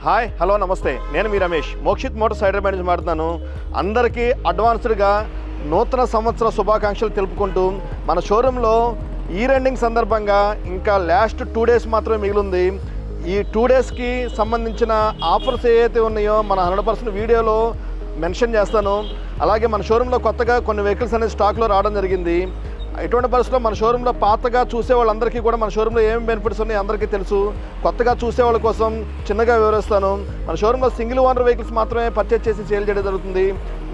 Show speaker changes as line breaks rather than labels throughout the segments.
Hi hello నమస్తే, నేను మీ Ramesh Mokshith Motors Hyderabad నుంచి మాట్లాడుతున్నాను. అందరికీ అడ్వాన్స్డ్గా నూతన సంవత్సర శుభాకాంక్షలు తెలుపుకుంటూ మన షోరూంలో ఇయర్ ఎండింగ్ సందర్భంగా ఇంకా లాస్ట్ 2 days మాత్రమే మిగిలింది. ఈ 2 daysకి సంబంధించిన ఆఫర్స్ ఏవైతే ఉన్నాయో మన 100% వీడియోలో మెన్షన్ చేస్తాను. అలాగే మన షోరూంలో కొత్తగా కొన్ని వెహికల్స్ అనేది స్టాక్లో రావడం జరిగింది. ఇటువంటి పరిస్థితుల్లో మన షోరూంలో పాతగా చూసే వాళ్ళందరికీ కూడా మన షోరూంలో ఏం బెనిఫిట్స్ ఉన్నాయో అందరికీ తెలుసు. కొత్తగా చూసే వాళ్ళ కోసం చిన్నగా వివరిస్తాను. మన షోరూంలో సింగిల్ ఓనర్ వెహికల్స్ మాత్రమే పర్చేజ్ చేసి సేల్ చేయడం జరుగుతుంది.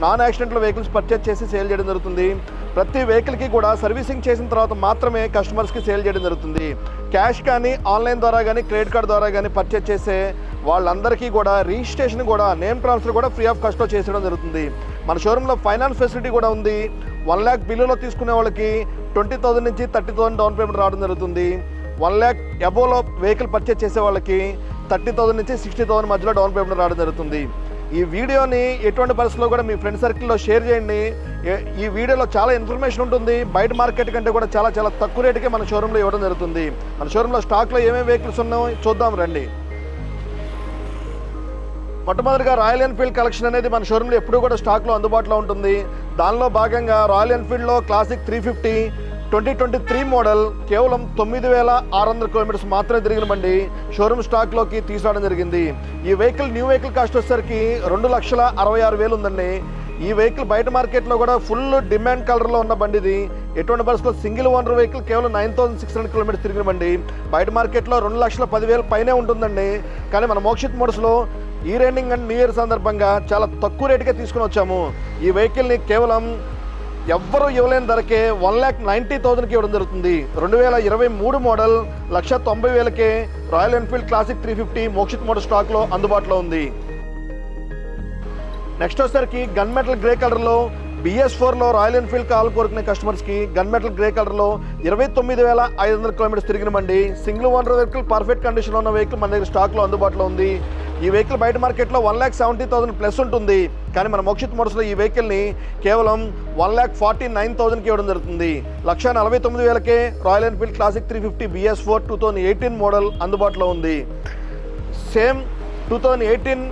నాన్ యాక్సిడెంటల్ వెహికల్స్ పర్చేజ్ చేసి సేల్ చేయడం జరుగుతుంది. ప్రతి వెహికల్కి కూడా సర్వీసింగ్ చేసిన తర్వాత మాత్రమే కస్టమర్స్కి సేల్ చేయడం జరుగుతుంది. క్యాష్ కానీ ఆన్లైన్ ద్వారా కానీ క్రెడిట్ కార్డ్ ద్వారా కానీ పర్చేజ్ చేసే వాళ్ళందరికీ కూడా రిజిస్ట్రేషన్ కూడా నేమ్ ట్రాన్స్ఫర్ కూడా ఫ్రీ ఆఫ్ కాస్ట్లో చేసేయడం జరుగుతుంది. మన షోరూంలో ఫైనాన్స్ ఫెసిలిటీ కూడా ఉంది. 1 lakh బిల్లులో తీసుకునే వాళ్ళకి 20,000 నుంచి 30,000 డౌన్ పేమెంట్ రావడం జరుగుతుంది. 1 lakh అబోలో వెహికల్ పర్చేజ్ చేసే వాళ్ళకి 30,000 నుంచి 60,000 మధ్యలో డౌన్ పేమెంట్ రావడం జరుగుతుంది. ఈ వీడియోని ఎటువంటి పరిస్థితుల్లో కూడా మీ ఫ్రెండ్ సర్కిల్లో షేర్ చేయండి. ఈ వీడియోలో చాలా ఇన్ఫర్మేషన్ ఉంటుంది. బయట మార్కెట్ కంటే కూడా చాలా చాలా తక్కువ రేటుకే మన షోరూంలో ఇవ్వడం జరుగుతుంది. మన షోరూంలో స్టాక్లో ఏమేమి వెహికల్స్ ఉన్నాయో చూద్దాం రండి. మొట్టమొదటిగా రాయల్ ఎన్ఫీల్డ్ కలెక్షన్ అనేది మన షోరూంలో ఎప్పుడూ కూడా స్టాక్లో అందుబాటులో ఉంటుంది. దానిలో భాగంగా రాయల్ ఎన్ఫీల్డ్లో క్లాసిక్ 350 2023 మోడల్ కేవలం 9,600 కిలోమీటర్స్ మాత్రమే తిరిగిన బండి షోరూమ్ స్టాక్లోకి తీసుకురావడం జరిగింది. ఈ వెహికల్ న్యూ వెహికల్ కాస్ట్ వచ్చేసరికి 2,66,000 ఉందండి. ఈ వెహికల్ బయట మార్కెట్లో కూడా ఫుల్ డిమాండ్ కలర్లో ఉన్న బండి ఇది. ఎటువంటి పరిస్థితుల్లో సింగిల్ ఓనర్ వెహికల్ కేవలం 9,600 కిలోమీటర్స్ తిరిగిన బండి బయట మార్కెట్లో 2,10,000 పైనే ఉంటుందండి. కానీ మన మోక్షిత్ మోటార్స్లో ఈ ఎండింగ్ అండ్ న్యూ ఇయర్ సందర్భంగా చాలా తక్కువ రేటుకే తీసుకుని వచ్చాము. ఈ వెహికల్ని కేవలం ఎవ్వరూ ఇవ్వలేని ధరకే 1,90,000కి ఇవ్వడం జరుగుతుంది. 2023 మోడల్ 1,90,000కే Royal Enfield classic 350 Mokshith motor స్టాక్లో అందుబాటులో ఉంది. నెక్స్ట్ వచ్చేసరికి గన్ మెటల్ గ్రే కలర్లో BS4లో రాయల్ ఎన్ఫీల్డ్ కాల్ కోరుకునే కస్టమర్స్కి గన్ మెటల్ గ్రే కలర్లో 29,500 కిలోమీటర్స్ తిరిగిన బండి సింగిల్ ఓనర్ వెహికల్ పర్ఫెక్ట్ కండిషన్లో ఉన్న వెహికల్ మన దగ్గర స్టాక్లో అందుబాటులో ఉంది. ఈ వెహికల్ బయట మార్కెట్లో 1,70,000 ప్లస్ ఉంటుంది. కానీ మన మోక్షిత్ మోటార్స్లో ఈ వెహికల్ని కేవలం 1,49,000కి ఇవ్వడం జరుగుతుంది. 1,49,000కే Royal Enfield classic 350 BS4 2018 model అందుబాటులో ఉంది. Same 2018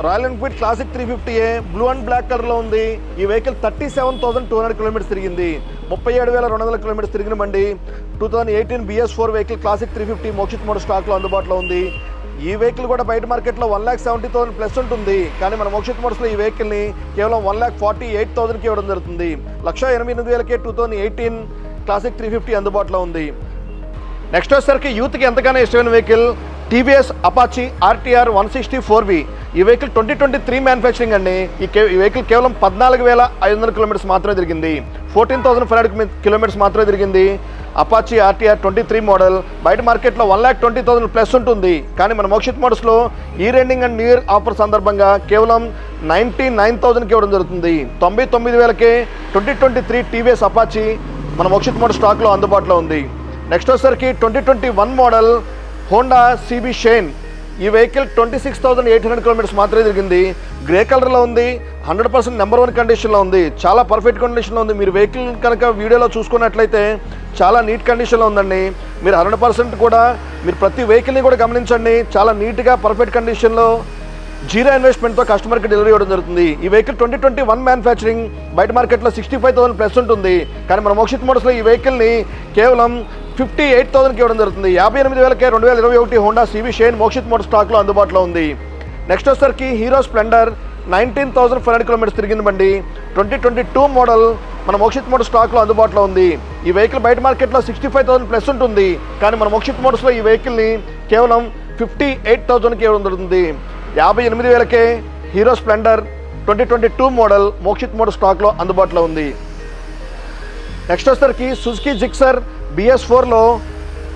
Royal Enfield classic 350 blue and black కలర్లో ఉంది. ఈ వెహికల్ 37,200 కిలోమీటర్స్ తిరిగింది. 37,200 కిలోమీటర్స్ తిరిగిన బండి 2018 BS4 vehicle classic 350 Mokshith motor స్టాక్లో అందుబాటులో ఉంది. ఈ వెహికల్ కూడా బయట మార్కెట్లో 1,70,000 ప్లస్ ఉంటుంది. కానీ మన మోక్షిత్ మోటార్స్లో ఈ వెహికల్ని కేవలం 1,48,000కి ఇవ్వడం జరుగుతుంది. 1,88,000కే 2018 క్లాసిక్ 350 అందుబాటులో ఉంది. నెక్స్ట్ వచ్చేసరికి యూత్కి ఎంతగానో ఇష్టమైన వెహికల్ TVS అపాచీ RTR 160 ఈ వెహికల్ 2023 మ్యానుఫ్యాక్చరింగ్ అండి. ఈ వెహికల్ కేవలం 14,500 కిలోమీటర్స్ మాత్రమే తిరిగింది. 14,500 కిలోమీటర్స్ మాత్రమే తిరిగింది. అపాచీ RTR 23 మోడల్ బయట మార్కెట్లో 1,20,000 ప్లస్ ఉంటుంది. కానీ మన మోక్షిత్ మోటార్స్లో ఈ ending and new year offer సందర్భంగా కేవలం 99,000కి ఇవ్వడం జరుగుతుంది. 99,000కే 2023 TVS అపాచీ మన మోక్షిత్ మోటార్ స్టాక్లో అందుబాటులో ఉంది. నెక్స్ట్ వచ్చేసరికి 2021 మోడల్ హోండా CB షైన్ ఈ వెహికల్ 26,800 కిలోమీటర్స్ మాత్రమే తిరిగింది. గ్రే కలర్లో ఉంది. 100% నెంబర్ 1 కండిషన్లో ఉంది. చాలా పర్ఫెక్ట్ కండిషన్లో ఉంది. మీరు వెహికల్ కనుక వీడియోలో చూసుకున్నట్లయితే చాలా నీట్ కండిషన్లో ఉందండి. మీరు 100% కూడా మీరు ప్రతి వెహికల్ని కూడా గమనించండి. చాలా నీట్గా పర్ఫెక్ట్ కండిషన్లో జీరో ఇన్వెస్ట్మెంట్తో కస్టమర్కి డెలివరీ ఇవ్వడం జరుగుతుంది. ఈ వెహికల్ 2021 మ్యానుఫ్యాక్చరింగ్ బయట మార్కెట్లో 65,000 ప్లస్ ఉంటుంది. కానీ మన మోక్షిత్ మోటార్స్లో ఈ వెహికల్ని కేవలం 58,000కి ఇవ్వడం జరుగుతుంది. 58,000కే 2021 Honda CB shine Mokshith motor స్టాక్లో అందుబాటులో ఉంది. నెక్స్ట్ వచ్చేసరికి హీరో స్ప్లెండర్ 19,500 కిలోమీటర్స్ తిరిగింది బండి 2022 మోడల్ మన మోక్షిత్ మోటార్ స్టాక్లో అందుబాటులో ఉంది. ఈ వెహికల్ బయట మార్కెట్లో 65,000 ప్లస్ ఉంటుంది. కానీ మన మోక్షిత్ మోటార్స్లో ఈ వెహికల్ని కేవలం 58,000కి ఇవ్వడం జరుగుతుంది. 58,000కే Hero Splendor 2022 model Mokshith motor స్టాక్లో అందుబాటులో ఉంది. నెక్స్ట్ వచ్చేసరికి సుజుకి జిక్సర్ BS4లో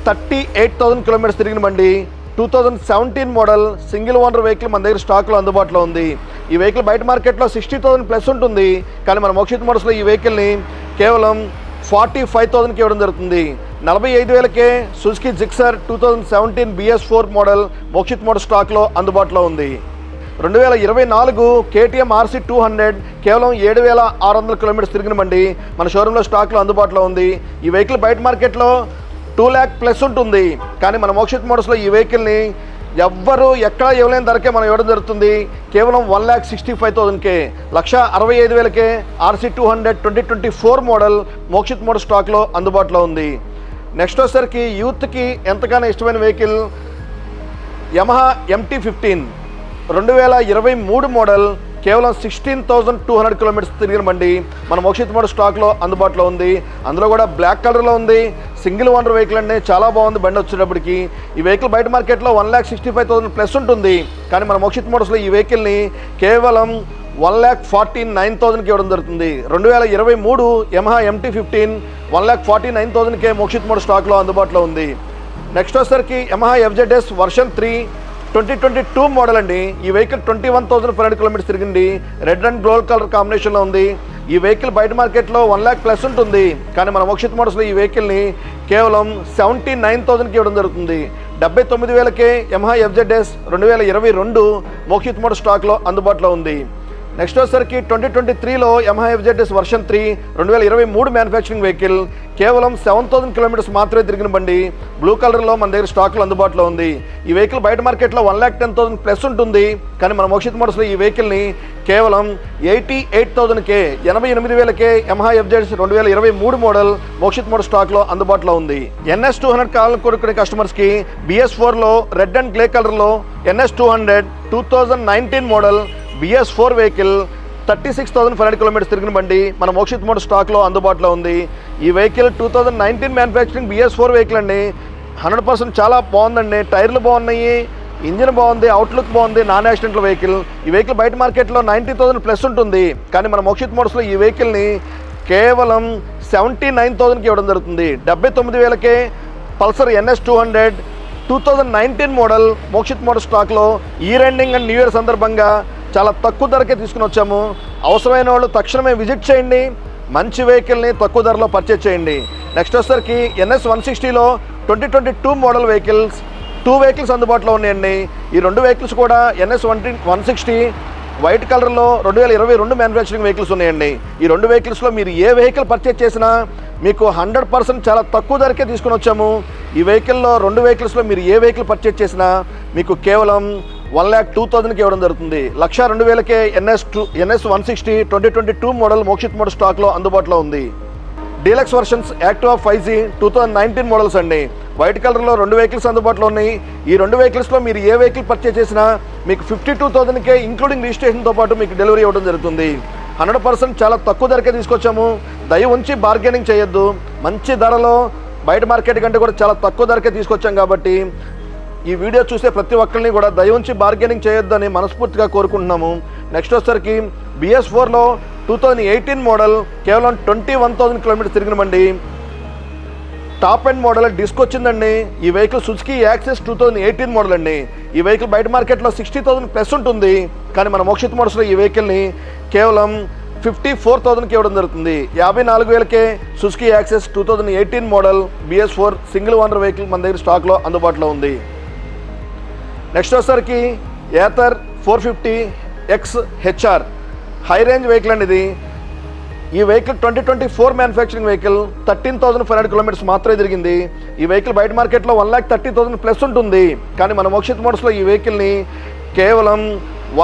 38,000 కిలోమీటర్స్ తిరిగిన బండి 2017 మోడల్ సింగిల్ ఓనర్ వెహికల్ మన దగ్గర స్టాక్లో అందుబాటులో ఉంది. ఈ వెహికల్ బయట మార్కెట్లో 60,000 ప్లస్ ఉంటుంది. కానీ మన మోక్షిత్ మోటార్స్లో ఈ వెహికల్ని కేవలం 45,000కి ఇవ్వడం జరుగుతుంది. 45,000కే Suzuki Gixxer 2017 BS4 model Mokshith motor స్టాక్లో అందుబాటులో ఉంది. 2024 KTM RC 200 కేవలం 7,600 కిలోమీటర్స్ తిరిగిన బండి మన షోరూంలో స్టాక్లో అందుబాటులో ఉంది. ఈ వెహికల్ బయట మార్కెట్లో 2 lakh ప్లస్ ఉంటుంది. కానీ మన మోక్షిత్ మోటార్స్లో ఈ వెహికల్ని ఎవ్వరు ఎక్కడ ఇవ్వలేని ధరకే మనం ఇవ్వడం జరుగుతుంది. కేవలం 1,65,000కే 1,65,000కే RC 200 2024 మోడల్ మోక్షిత్ మోడల్ స్టాక్లో అందుబాటులో ఉంది. నెక్స్ట్ వచ్చేసరికి యూత్కి ఎంతగానో ఇష్టమైన వెహికల్ యమహా MT-15 2023 మోడల్ కేవలం 16,200 కిలోమీటర్స్ తిరిగిన బండి మన మోక్షిత్ మోడల్ స్టాక్లో అందుబాటులో ఉంది. అందులో కూడా బ్లాక్ కలర్లో ఉంది. సింగిల్ ఓనర్ వెహికల్ అండి, చాలా బాగుంది బండి వచ్చేటప్పటికి. ఈ వెహికల్ బయట మార్కెట్లో 1,65,000 ప్లస్ ఉంటుంది. కానీ మన మోక్షిత్ మోడల్స్లో ఈ వెహికల్ని కేవలం 1,49,000కి ఇవ్వడం జరుగుతుంది. 2023 యమహా MT-15 1,49,000కే మోక్షిత్ మోడల్ స్టాక్లో అందుబాటులో ఉంది. నెక్స్ట్ వచ్చేసరికి యమహా FZS వర్షన్ 3 2022 మోడల్ అండి. ఈ వెహికల్ 21,500 కిలోమీటర్స్ తిరిగింది. రెడ్ అండ్ గోల్డ్ కలర్ కాంబినేషన్లో ఉంది. ఈ వెహికల్ బయట మార్కెట్లో 1 lakh ప్లస్ ఉంటుంది. కానీ మన మోక్షిత్ మోడల్స్లో ఈ వెహికల్ని కేవలం 79,000కి ఇవ్వడం జరుగుతుంది. 79,000కే యమహా FZS 2022 మోక్షిత్ మోడల్ స్టాక్లో అందుబాటులో ఉంది. నెక్స్ట్ వచ్చేసరికి 2023లో Yamaha FZS version 3 2023 manufacturing vehicle కేవలం 7,000 కిలోమీటర్స్ మాత్రమే తిరిగిన బండి బ్లూ కలర్లో మన దగ్గర స్టాక్లో అందుబాటులో ఉంది. ఈ వెహికల్ బయట మార్కెట్లో 1,10,000 ప్లస్ ఉంటుంది. కానీ మన మోక్షిత్ మోడల్స్లో ఈ వెహికల్ని కేవలం 88,000కే 88,000కే Yamaha FZS 2023 model Mokshith model స్టాక్లో అందుబాటులో ఉంది. NS 200 కావాలని కోరుకునే కస్టమర్స్కి BS4లో రెడ్ అండ్ గ్రే కలర్లో NS 200 2019 model BS4 vehicle 36,500 kilometres తిరిగిన బండి మన మోక్షిత్ మోడల్ స్టాక్లో అందుబాటులో ఉంది. ఈ వెహికల్ 2019 మ్యానుఫ్యాక్చరింగ్ BS4 వెహికల్ అండి. 100% చాలా బాగుందండి. టైర్లు బాగున్నాయి, ఇంజిన్ బాగుంది, అవుట్లుక్ బాగుంది, నాన్ యాక్సిడెంటల్ వెహికల్. ఈ వెహికల్ బయట మార్కెట్లో 90,000 ప్లస్ ఉంటుంది. కానీ మన మోక్షిత్ మోడల్స్లో ఈ వెహికల్ని కేవలం 79,000కి ఇవ్వడం జరుగుతుంది. 79,000కే Pulsar NS 200 2019 model Mokshith model స్టాక్లో year ending and new year సందర్భంగా చాలా తక్కువ ధరకే తీసుకుని వచ్చాము. అవసరమైన వాళ్ళు తక్షణమే విజిట్ చేయండి. మంచి వెహికల్ని తక్కువ ధరలో పర్చేజ్ చేయండి. నెక్స్ట్ వచ్చేసరికి NS 160లో 2022 మోడల్ వెహికల్స్ 2 వెహికల్స్ అందుబాటులో ఉన్నాయండి. ఈ 2 వెహికల్స్ కూడా NS 160 వైట్ కలర్లో 2022 మ్యానుఫ్యాక్చరింగ్ వెహికల్స్ ఉన్నాయండి. ఈ 2 వెహికల్స్లో మీరు ఏ వెహికల్ పర్చేజ్ చేసినా మీకు 100% చాలా తక్కువ ధరకే తీసుకుని వచ్చాము. ఈ వెహికల్లో 2 వెహికల్స్లో మీరు ఏ వెహికల్ పర్చేజ్ చేసినా మీకు కేవలం 1,02,000కి ఇవ్వడం జరుగుతుంది. 1,02,000కే NS 160 2022 మోడల్ మోక్షిత్ మోడల్ స్టాక్లో అందుబాటులో ఉంది. Deluxe versions Activa 5G 2019 models అండి. వైట్ కలర్లో 2 వెహికల్స్ అందుబాటులో ఉన్నాయి. ఈ 2 వెహికల్స్లో మీరు ఏ వెహికల్ పర్చేజ్ చేసినా మీకు 52,000కే ఇంక్లూడింగ్ రిజిస్ట్రేషన్తో పాటు మీకు డెలివరీ ఇవ్వడం జరుగుతుంది. 100% చాలా తక్కువ ధరకే తీసుకొచ్చాము. దయ ఉంచి బార్గెనింగ్ చేయొద్దు. మంచి ధరలో బయట మార్కెట్ కంటే కూడా చాలా తక్కువ ధరకే తీసుకొచ్చాం కాబట్టి ఈ వీడియో చూసే ప్రతి ఒక్కరిని కూడా దయ ఉంచి బార్గెనింగ్ చేయొద్దని మనస్ఫూర్తిగా కోరుకుంటున్నాము. నెక్స్ట్ వచ్చేసరికి BS4లో 2018 మోడల్ కేవలం 21,000 కిలోమీటర్స్ తిరిగిన బండి టాప్ ఎండ్ మోడల్ డిస్క్ వచ్చిందండి. ఈ వెహికల్ సుజుకి యాక్సెస్ 2018 మోడల్ అండి. ఈ వెహికల్ బయట మార్కెట్లో 60,000 ప్లస్ ఉంటుంది. కానీ మన మోక్షిత్ మోడల్స్లో ఈ వెహికల్ని కేవలం 54,000కి ఇవ్వడం జరుగుతుంది. 54,000కే Suzuki Access 2018 model BS4 single owner vehicle మన దగ్గర స్టాక్లో అందుబాటులో ఉంది. నెక్స్ట్ వచ్చేసరికి Ather 450X HR high range vehicle అండి. ఇది ఈ వెహికల్ 2024 మ్యానుఫ్యాక్చరింగ్ వెహికల్ 13,500 కిలోమీటర్స్ మాత్రమే తిరిగింది. ఈ వెహికల్ బయట మార్కెట్లో 1,30,000 ప్లస్ ఉంటుంది. కానీ మన మోక్షిత్ మోడల్స్లో ఈ వెహికల్ని కేవలం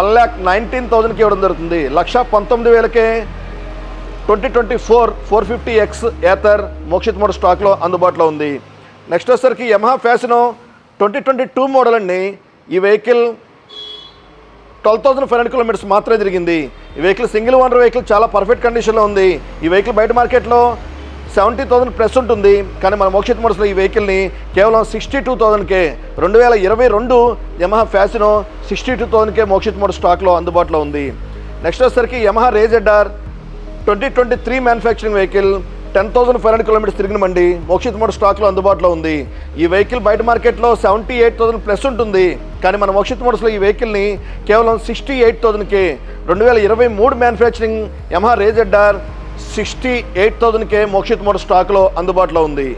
1,19,000కి ఇవ్వడం జరుగుతుంది. 1,19,000కే 2024 450X ఏథర్ మోక్షిత్ మోడల్ స్టాక్లో అందుబాటులో ఉంది. నెక్స్ట్ వచ్చేసరికి యమహా ఫ్యాసినో 2022 మోడల్ అండి. ఈ వెహికల్ 12,500 కిలోమీటర్స్ మాత్రమే తిరిగింది. ఈ వెహికల్ సింగిల్ ఓనర్ వెహికల్, చాలా పర్ఫెక్ట్ కండిషన్లో ఉంది. ఈ వెహికల్ బయట మార్కెట్లో 70,000 ప్లస్ ఉంటుంది. కానీ మన మోక్షిత్ మోడల్స్లో ఈ వెహికల్ని కేవలం 62,000కే 2022 యమహా ఫ్యాసినో 62,000కే మోక్షిత్ మోడల్ స్టాక్లో అందుబాటులో ఉంది. నెక్స్ట్ వచ్చేసరికి Yamaha RZR 2023 manufacturing vehicle 10,500 kilometres తిరిగిన బండి మోక్షిత్ మోడల్ స్టాక్లో అందుబాటులో ఉంది. ఈ వెహికల్ బయట మార్కెట్లో 78,000 ప్లస్ ఉంటుంది. కానీ మన మోక్షిత్ మోడల్స్లో ఈ వెహికల్ని కేవలం 68,000కే 2023 మ్యానుఫ్యాక్చరింగ్ యమహా RZR 68,000కే మోక్షిత్ మోడల్ స్టాక్లో అందుబాటులో ఉంది.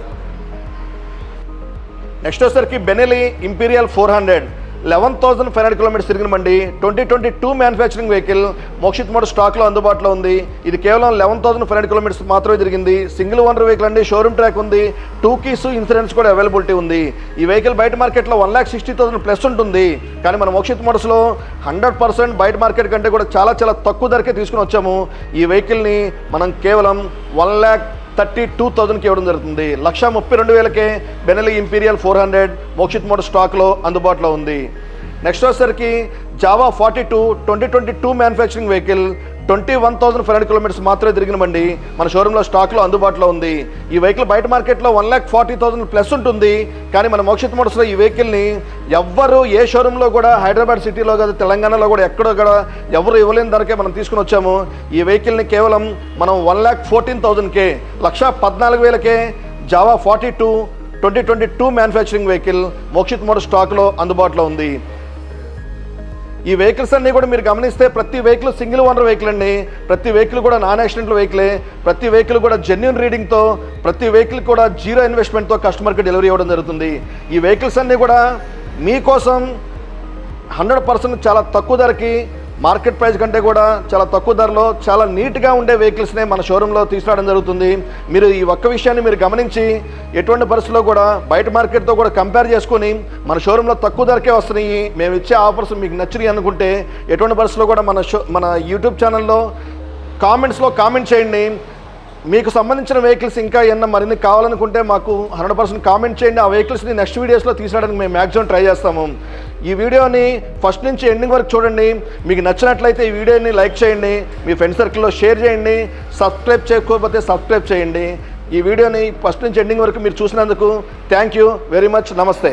నెక్స్ట్ వచ్చేసరికి బెనెలీ ఇంపీరియల్ 400 11,500 కిలోమీటర్స్ తిరిగిన బండి 2022 మ్యానుఫ్యాక్చరింగ్ వెహికల్ మోక్షిత్ మోటార్స్ స్టాక్లో అందుబాటులో ఉంది. ఇది కేవలం 11,500 కిలోమీటర్స్ మాత్రమే తిరిగింది. సింగిల్ ఓనర్ వెహికల్ అండి, షోరూమ్ ట్రాక్ ఉంది, 2 keys ఇన్సూరెన్స్ కూడా అవైలబిలిటీ ఉంది. ఈ వెహికల్ బయట మార్కెట్లో 1,60,000 ప్లస్ ఉంటుంది. కానీ మన మోక్షిత్ మోటార్స్లో 100% బయట మార్కెట్ కంటే కూడా చాలా చాలా తక్కువ ధరకే తీసుకుని వచ్చాము. ఈ వెహికల్ని మనం కేవలం 1,32,000కి ఇవ్వడం జరుగుతుంది. 1,32,000కే బెనెలీ ఇంపీరియల్ 400 మోక్షిత్ మోటార్స్ స్టాక్లో అందుబాటులో ఉంది. నెక్స్ట్ వచ్చేసరికి జావా 42 2022 మ్యానుఫ్యాక్చరింగ్ వెహికల్ 21,500 కిలోమీటర్స్ మాత్రమే తిరిగిన బండి మన షోరూంలో స్టాక్లో అందుబాటులో ఉంది. ఈ వెహికల్ బయట మార్కెట్లో 1,40,000 ప్లస్ ఉంటుంది. కానీ మన మోక్షిత్ మోటార్స్లో ఈ వెహికల్ని ఎవ్వరు ఏ షోరూంలో కూడా హైదరాబాద్ సిటీలో కాదు, తెలంగాణలో కూడా ఎక్కడో కూడా ఎవరు ఇవ్వలేని ధరకే మనం తీసుకుని వచ్చాము. ఈ వెహికల్ని కేవలం మనం 1,14,000కే 1,14,000కే Jawa 42 2022 manufacturing vehicle Mokshith motors స్టాక్లో అందుబాటులో ఉంది. ఈ వెహికల్స్ అన్నీ కూడా మీరు గమనిస్తే ప్రతి వెహికల్ సింగిల్ ఓనర్ వెహికల్ అండి. ప్రతి వెహికల్ కూడా నాన్ యాక్సిడెంటల్ వెహికలే. ప్రతి వెహికల్ కూడా జెన్యూన్ రీడింగ్తో, ప్రతి వెహికల్ కూడా 0 ఇన్వెస్ట్మెంట్తో కస్టమర్కి డెలివరీ ఇవ్వడం జరుగుతుంది. ఈ వెహికల్స్ అన్నీ కూడా మీకోసం 100% చాలా తక్కువ ధరకి, మార్కెట్ ప్రైస్ కంటే కూడా చాలా తక్కువ ధరలో చాలా నీట్గా ఉండే వెహికల్స్నే మన షోరూంలో తీసుకురావడం జరుగుతుంది. మీరు ఈ ఒక్క విషయాన్ని మీరు గమనించి ఎటువంటి పరిస్థితుల్లో కూడా బయట మార్కెట్తో కూడా కంపేర్ చేసుకొని మన షోరూంలో తక్కువ ధరకే వస్తున్నాయి, మేము ఇచ్చే ఆఫర్స్ మీకు నచ్చినాయి అనుకుంటే ఎటువంటి పరిస్థితుల్లో కూడా మన యూట్యూబ్ ఛానల్లో కామెంట్స్లో కామెంట్ చేయండి. మీకు సంబంధించిన వెహికల్స్ ఇంకా ఏమన్నా మరిన్ని కావాలనుకుంటే మాకు 100% కామెంట్ చేయండి. ఆ వెహికల్స్ని నెక్స్ట్ వీడియోస్లో తీసుకురావడానికి మేము మ్యాక్సిమం ట్రై చేస్తాము. ఈ వీడియోని ఫస్ట్ నుంచి ఎండింగ్ వరకు చూడండి. మీకు నచ్చినట్లయితే ఈ వీడియోని లైక్ చేయండి, మీ ఫ్రెండ్ సర్కిల్లో షేర్ చేయండి, సబ్స్క్రైబ్ చేయకపోతే సబ్స్క్రైబ్ చేయండి. ఈ వీడియోని ఫస్ట్ నుంచి ఎండింగ్ వరకు మీరు చూసినందుకు థ్యాంక్ యూ వెరీ మచ్. నమస్తే.